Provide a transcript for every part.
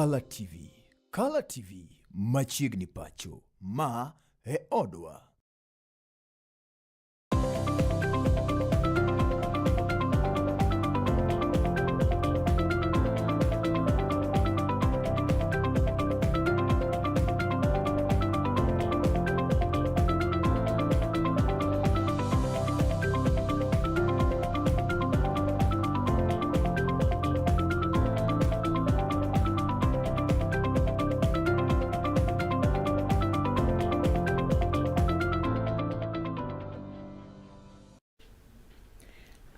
Color TV. Color TV machiegni pacho. Ma e odwa.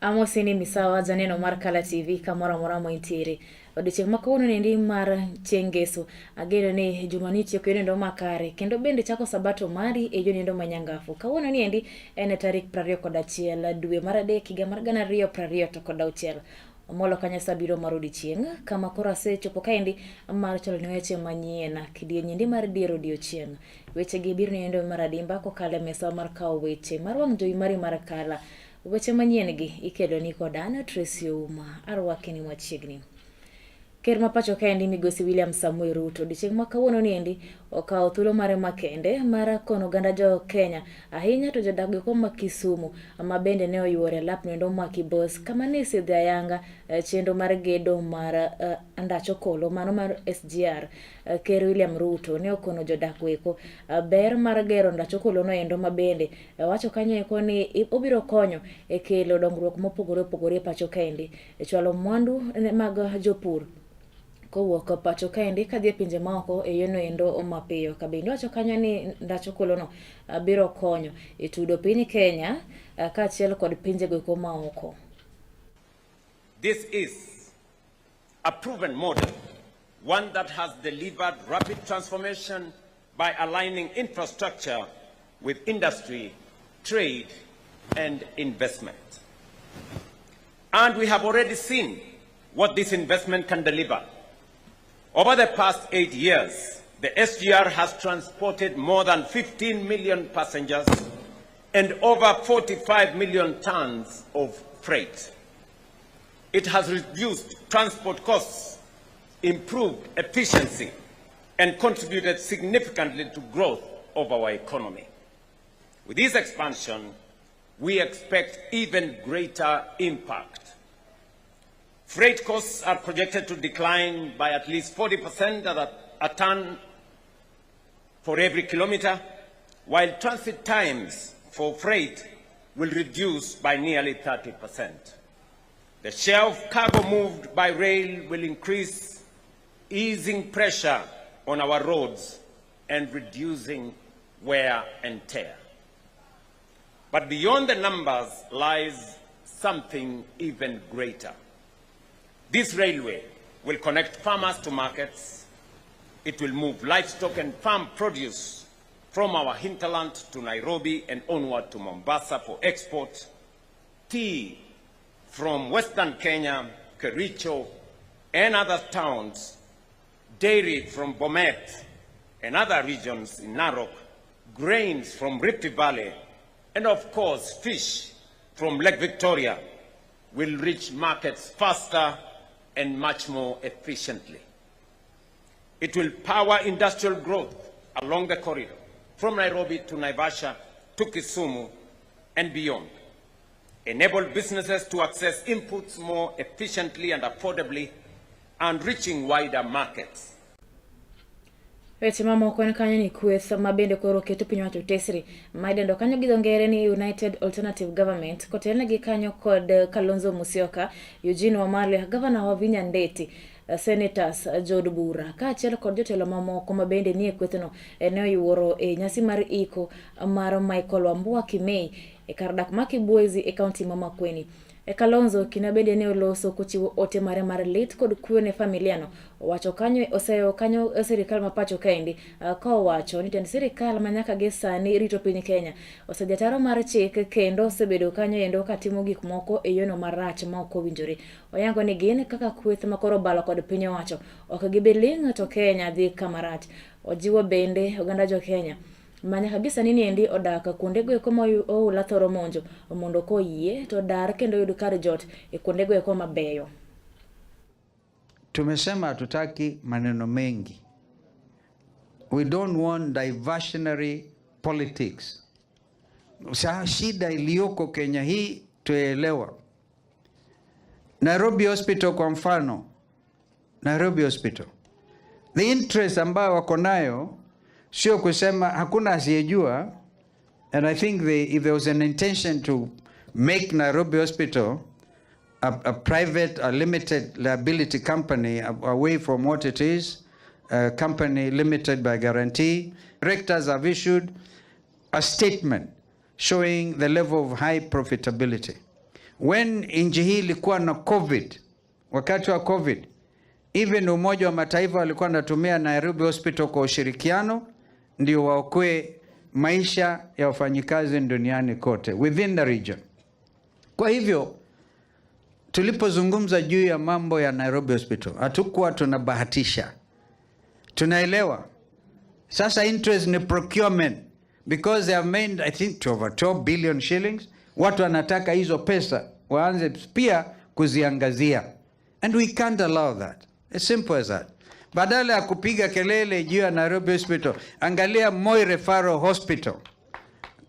Amosini misawa janeno mar Color TV kamora mora mointiere. Odiochieng' ma kawuono nendi mar chieng' ngeso. Ageno ni jumani tieko yendo makare. Kendo bende chako sabato mari e yendo manyangafu. Kawuono niendi en tarik 21 dwe mar adek higa mar 2026. Molo kanya sabiro mar odiochieng' kama koro asechopo kaendi mar chalo ne weche manyien kidienyendi mar Dier Odiochieng'. Weche gi biro yendo mar adimba kokalo mesa mar kawo weche mar wang' jowi mari mar kala. Weche manyien gi ikelo ni kodana Tracy Ouma arwakini machiegni. Ker ma pacho kaendi migosi William Samuel Ruto odiochieng' ma kawuono niendi okawo thuolo mare makende mar kono oganda jo Kenya ahinya to jodak go ma Kisumu ma bende ne oyuore lap nendo ma Kibos kama ne sidhi ayanga chendo mar gedo mar andacho kolo mano mar SGR. Ker William Ruto ne okono jodak weko ber mar gero andacho kolo no endo mabende wacho kanyo eko ni obiro konyo e kelo dongruok mopogore opogore pacho kaendi e chwalo mwandu mag jopur kowuok pacho kaendi kadhi pinje maoko e yono endo mapiyo kabende wacho kanyo ni ndacho kolo no biro konyo e tudo piny Kenya kaachiel kod pinje go maoko. This is a proven model, one that has delivered rapid transformation by aligning infrastructure with industry, trade, and investment. And we have already seen what this investment can deliver. Over the past 8 years, the SGR has transported more than 15 million passengers and over 45 million tons of freight. It has reduced transport costs, improved efficiency, and contributed significantly to growth of our economy. With this expansion, we expect even greater impact. Freight costs are projected to decline by at least 40% a ton for every kilometer, while transit times for freight will reduce by nearly 30%. The share of cargo moved by rail will increase, easing pressure on our roads and reducing wear and tear. But beyond the numbers lies something even greater. This railway will connect farmers to markets. It will move livestock and farm produce from our hinterland to Nairobi and onward to Mombasa for export. Tea from Western Kenya, Kericho, and other towns. Dairy from Bomet and other regions in Narok. Grains from Rift Valley. And of course, fish from Lake Victoria will reach markets faster and much more efficiently. It will power industrial growth along the corridor, from Nairobi to Naivasha to Kisumu and beyond. Enable businesses to access inputs more efficiently and affordably, and reaching wider markets. Weche mamoko en kanyo ni kweth ma bende koro keto piny wacho tesri maidendo kanyo gi ngere ni United Alternative Government kotelnegi kanyo kod Kalonzo Musyoka, Eugene Wamalwa, Governor wa Vihiga Ndeti, Senators Jod Bura kaachiel kod jotelo mamoko ma bende nie kwethno ne oyuoro e nyasi mar iko mar Michael Wambua Kimei e kar dak ma Kibwezi e kaunti ma Makueni. Kalonzo kina bende ne oloso kochiwo ote mare mar lit kod kuyo ne familiano. Wacho kanyo oseyo kanyo sirikal ma pacho kaendi ka owacho ni tend sirikal ma nyaka gi sani rito piny Kenya osejataro mar chik kendo osebedo kanyo endo katimo gik moko e yono marach ma ok owinjore. Oyango ni gin kaka kweth ma koro balo kod piny owacho ok gibeling to Kenya dhi kamarach. Ojiwo bende oganda jo Kenya manya kabisa nini endi odaka kuonde go koma oula thoro monjo mondo ko yie to dar kendo yud kar jot e kuonde go koma beyo. tumesema hatutaki maneno mengi. We don't want diversionary politics. Shida iliyoko Kenya hii tuelewa. Nairobi Hospital kwa mfano, Nairobi Hospital, the interest ambayo wako nayo sio kusema hakuna asiyejua. And I think if there was an intention to make Nairobi Hospital a private, a limited liability company away from what it is, a company limited by guarantee, directors have issued a statement showing the level of high profitability. When nchi hii ilikuwa na COVID, wakati wa COVID, even Umoja wa Mataifa walikuwa wanatumia Nairobi Hospital kwa ushirikiano ndio waokoe maisha ya wafanyikazi duniani kote within the region. Kwa hivyo tulipozungumza juu ya mambo ya Nairobi Hospital, hatukuwa tunabahatisha. Tunaelewa sasa interest ni procurement, because they have made I think over 12 billion shillings. Watu wanataka hizo pesa waanze pia kuziangazia, and we can't allow that. As simple as that. Badala ya kupiga kelele juu ya Nairobi Hospital, angalia Moi Referral Hospital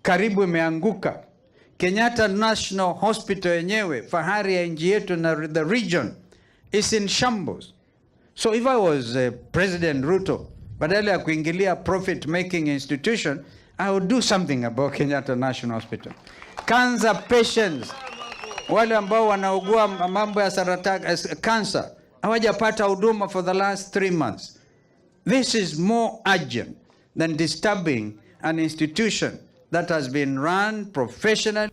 karibu imeanguka. Kenyatta National Hospital yenyewe, fahari ya nchi yetu na the region, is in shambles. So if I was President Ruto, badala ya kuingilia profit making institution, I would do something about Kenyatta National Hospital. Cancer patients, wale ambao wanaugua mambo ya saratani, cancer, hawajapata huduma for the last 3 months. This is more urgent than disturbing an institution that has been run professionally.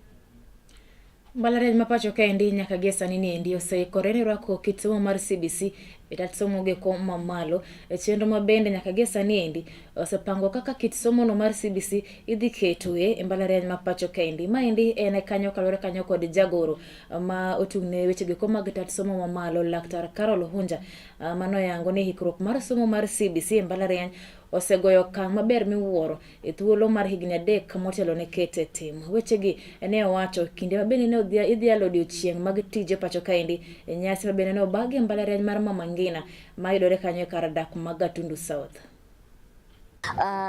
Mbalare mapacho kaendi nyaka gesa nini ndio sai koreni rako kitumo mar CBC itatsomo ge ko mamalo chendo mabende nyaka gesa niendi osepango kaka kitsomo no mar CBC idhi ketue mbalare mapacho kaendi maendi ene kanyo kalore kanyo kod jagoro ma otungne weche ge ko mag tatsomo mamalo Laktar Carol Hunja mano yango ni hikrok mar somo mar CBC mbalare osegoyo kang maber miwuoro e thuolo mar higni 3 motelo ne kete tim. Wechegi ne owacho kinde mabende ne idhi Odiochieng mag tije pacho kaendi e nyasi mabende ne obagi mbalariany mar Mama Ngina mayudore kanyo kar dak mag Gatundu South.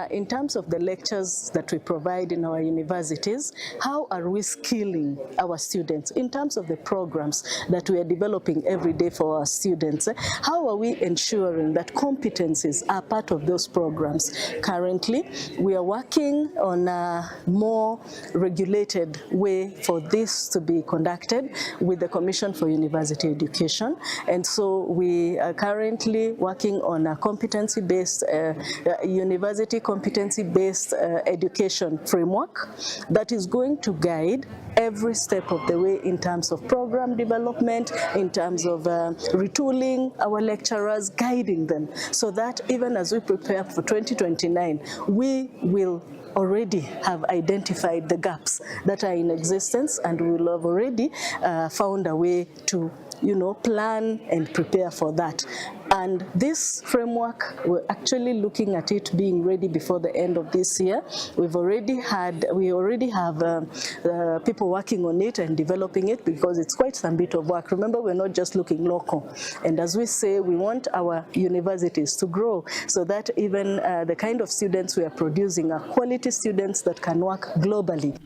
In terms of the lectures that we provide in our universities, how are we skilling our students? In terms of the programs that we are developing every day for our students, how are we ensuring that competencies are part of those programs? Currently, we are working on a more regulated way for this to be conducted with the Commission for University Education. And so we are currently working on a competency-based university competency-based education framework that is going to guide every step of the way in terms of program development, in terms of retooling our lecturers, guiding them, so that even as we prepare for 2029, we will already have identified the gaps that are in existence, and we will have already found a way to plan and prepare for that. And this framework, we're actually looking at it being ready before the end of this year. We already have people working on it and developing it, because it's quite some bit of work. Remember, we're not just looking local. And as we say, we want our universities to grow so that even the kind of students we are producing are quality students that can work globally.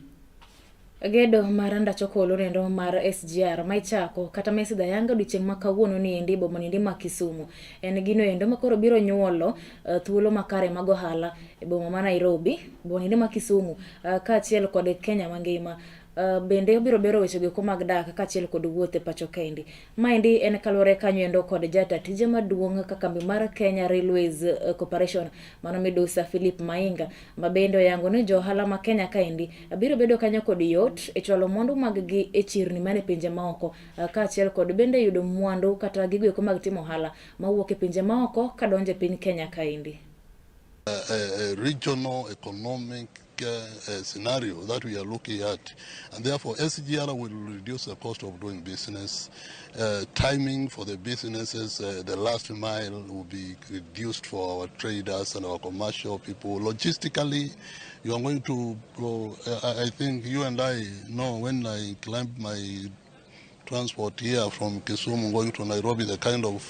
Gedo maranda chokolo nendo mar SGR maichako kata mesida yanga Odiochieng makawuono ni endi bomo ni ma Kisumu en gino endo makoro biro nyuolo thuolo makare mag ohala e bomo ma Nairobi bomo ni ma Kisumu kaachiel kod Kenya mangima. Bende obiro bero weche go mag dak kaachiel kod wuothe pacho kendi. Maendi en kalore kanyo endo kod jata tije maduong' kaka kambi mar Kenya Railways Corporation mano midusa Philip Mainga mabendo yango ne jo ohala ma Kenya kaendi biro bedo kanyo kod yot e chwalo mwandu mag gi e chirni mane pinje maoko kaachiel kod bende yudo mwandu kata gigo ko mag timo ohala mawuok e pinje maoko kadonje piny Kenya kaendi. Regional economic scenario that we are looking at, and therefore SGR will reduce the cost of doing business. Timing for the businesses, the last mile will be reduced for our traders and our commercial people. Logistically, you are going to go, I think you and I know, when I climbed my transport here from Kisumu going to Nairobi, the kind of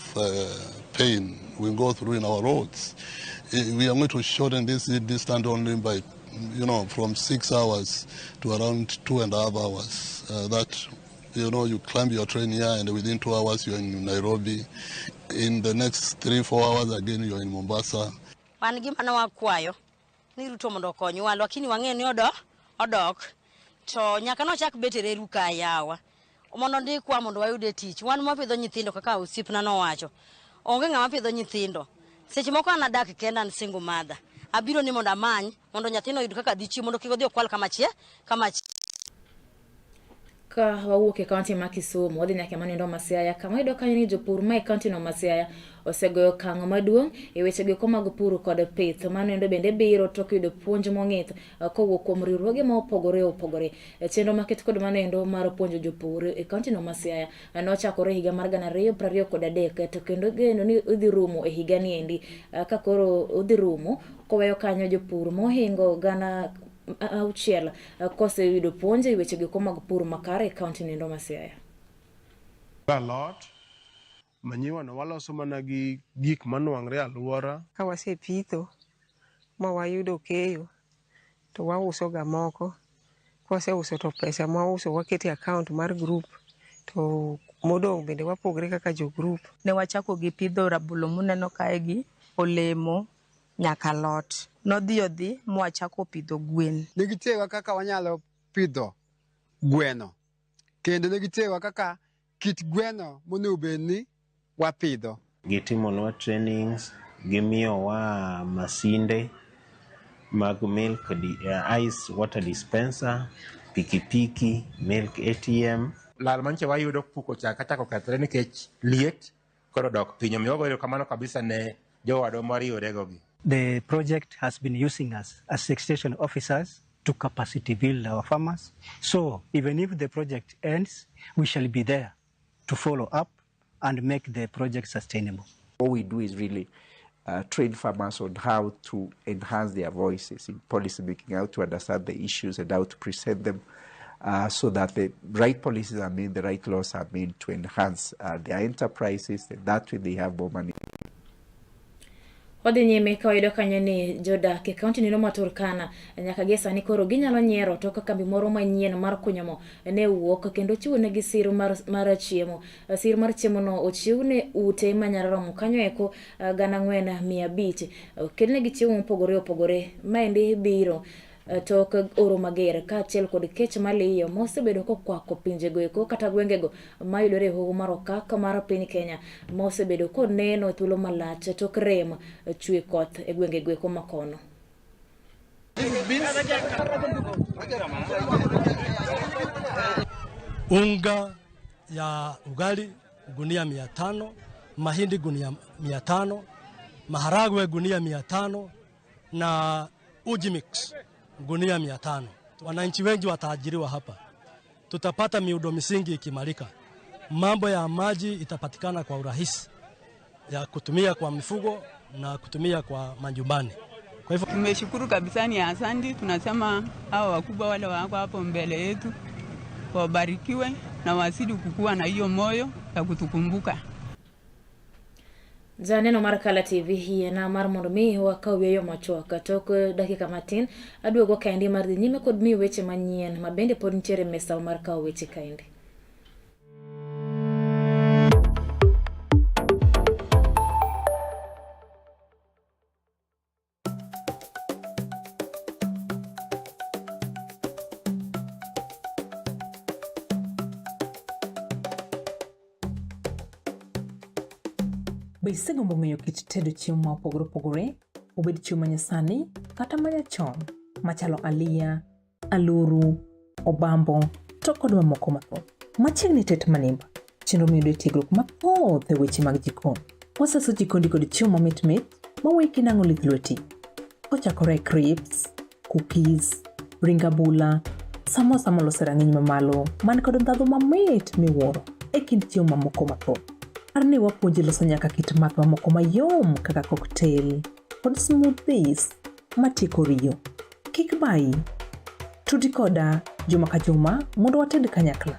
pain we go through in our roads. We are going to shorten this distance only by, from 6 hours to around 2.5 hours. That, you climb your train here and within 2 hours you're in Nairobi. In the next 3-4 hours again you're in Mombasa. Wan gima ne wakwayo ni Ruto mondo okonywa, lakini wang'e ni odok to nyaka nochak bet e reru ka yawa mondo ndikwa mondo wayude tich. Wan mapidho nyithindo kaka osiepna nowacho, onge ng'ama pidho nyithindo. Seche moko an adak kenda, an single mother. Abiro ni mondo amany mondo nyathino yud kaka dhi chiemo mondo kik odhi okwal kama ka wawuok e kaunti ma Kisumu wadhi nyaka manindo Masiaya kama iyudo kanyo ni jopur ma e kaunti no Masiaya osegoyo okang' maduong' e weche go mag pur kod pith. Manindo bende biro tok yudo puonj mong'ith kowuok kuom riwruoge ma opogore. Chenro maket kod manindo mar puonjo jopur e kaunti no Masiaya nochakore higa mar 2023 to kendo geno ni udhi rumo e higa ni endi ka koro udhi rumo koweyo kanyo jopur mohingo 6,000 koseyudo puonj e weche go mag pur makare e kaunti nindo Masiaya. Alot manyiwa no waloso mana gi gik manuang're aluora. Ka wasepitho ma wayudo keyo to wauso ga moko. Kwaseuso to pesa ma wauso wakete account mar group to modong bende wapogre kaka jo group. Ne wachako gi pidho rabolo muneno kae gi olemo nyaka lot. Nodhi mwachako pidho gwen. Negitewa kaka wanyalo pidho gweno. Kendo negitewa kaka kit gweno monubeni wapidho. Gitimonwa trainings, gimiyowa masinde mag milk, ice water dispenser, pikipiki, milk ATM. Lal manche wayudo puko chaka chako kethre nikech liet koro dok piny. Omiyo wagoyo kamano kabisa ne jowadwa mariworego gi. The project has been using us as extension officers to capacity build our farmers. So even if the project ends, we shall be there to follow up and make the project sustainable. What we do is really train farmers on how to enhance their voices in policy making, how to understand the issues and how to present them so that the right policies are made, the right laws are made to enhance their enterprises, and that way they have more money. Wadhi nyime ka wayudo kanyo ni jodak e kaunti nindo ma Turkana nyaka gi sani koro ginyalo nyiero tok kambi moro manyien mar kunyo mo ne wuok kendo chiwo negi siro mar chiemo. Siro mar chiemo no ochiw ne ute manyalo romo kanyo eko 4,500. Kendo negi chiemo opogore maendi biro tok oro mager ka achiel kod kech maliyo mosebedo kokwako pinjego eko kata gwengego mayudore e hoho mar okak mar piny Kenya mosebedo koneno thuolo malach tok rem chwe koth e gwengego eko makono. Unga ya ugali gunia 500, mahindi gunia 500, maharagwe gunia 500 na uji mix gunia 500. Wananchi wengi wataajiriwa hapa. Tutapata miundo misingi ikimarika. Mambo ya maji itapatikana kwa urahisi ya kutumia kwa mifugo na kutumia kwa majumbani. Kwa hivyo tumeshukuru kabisa, ni asante. Tunasema hao wakubwa wale wako hapo mbele yetu wabarikiwe na wasidi kukua na hiyo moyo ya kutukumbuka. Janeno mar Kala TV hie na mar mondo mi wakawiyo machuaka tok dakika matin aduogo kaendi mar dhi nyime kod mi weche manyien mabende pod nitiere mesa mar kawo weche kaendi. Be isegombo ng'eyo kit tedo chiemo ma opogore obed chiemo manyasani kata manyachon machalo aliya, aluru, obambo to kod mamoko mathoth. Machiegni tet manimba chenro miyudo tiegruok mathoth e weche mag jikon. Waseso jikondi kod chiemo mamit maweki nang'o lith lweti kochakore crepes, cookies, ringabula, samosa molose rang'iny mamalo man kod ndhadhu mamit miwuoro e kind chiemo mamoko mathoth. Arni wapuonji loso nyaka kit math mamoko mayom kaka cocktail kod smoothies matieko riyo. Kik bayi, tudi koda juma ka juma mondo wated kanyakla.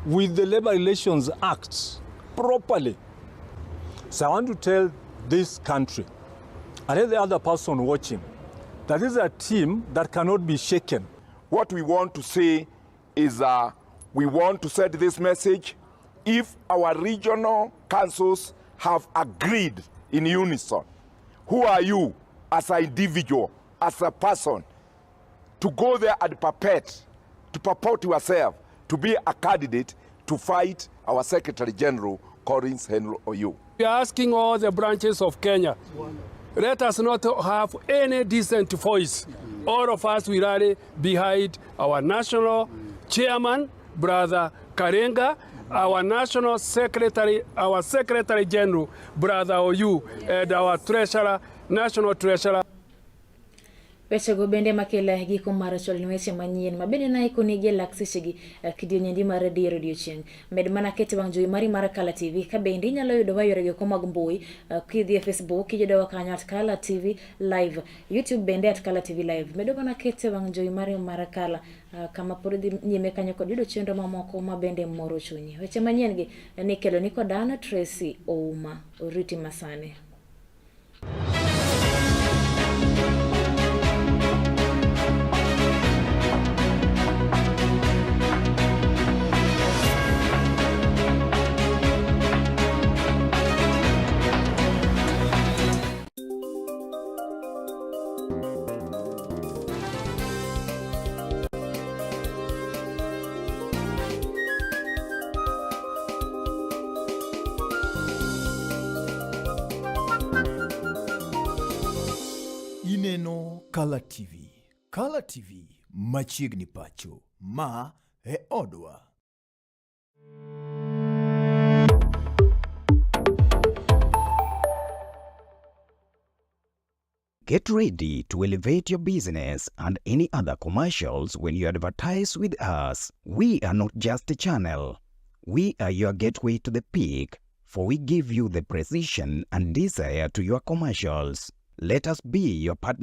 with the Labor Relations Act properly. So I want to tell this country, and every other person watching, that this is a team that cannot be shaken. What we want to say is we want to send this message. If our regional councils have agreed in unison, who are you as an individual, as a person, to go there and purport yourself to be a candidate to fight our Secretary General, Collins Henry Oyu? We are asking all the branches of Kenya, let us not have any decent voice. All of us will rally behind our national chairman, Brother Karenga, our national secretary, our Secretary General, Brother Oyu, and our treasurer, national treasurer. Wechego bende makela giko mar chol weche manyien mabende na ikonige laksishigi kidionyendi mar Dier Odiochieng. Med mana kete bang jowi mari mar Kala TV ka bende inyalo yudo wayore go mag mbui kidhi e Facebook kijodo kanyo @Kala TV live, YouTube bende @Kala TV live. Medo mana kete bang jowi mari mar Kala kama pod nyime kanyo kod yudo chenro mamoko mabende moro chunyi. Weche manyien gi ni kelo niko Dana Tracy Ouma oriti masane. Ineno Kala TV. Kala TV machiegni pacho ma e odwa. Get ready to elevate your business and any other commercials when you advertise with us. We are not just a channel. We are your gateway to the peak, for we give you the precision and desire to your commercials. Let us be your partner